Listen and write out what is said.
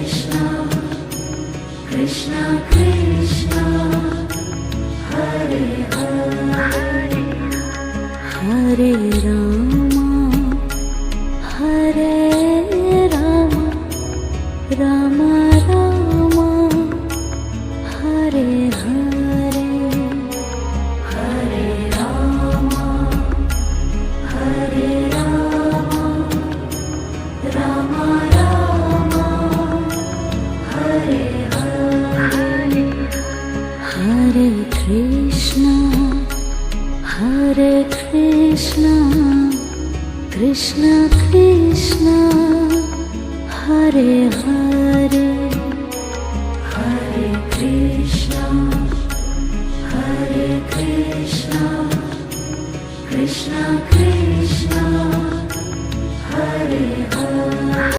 Krishna Krishna Hare Hare Hare Rama Hare Rama Rama Rama Hare Hare Hare Rama Hare Rama Rama Rama Hare Hare Hare Krishna Krishna Krishna Hare Hare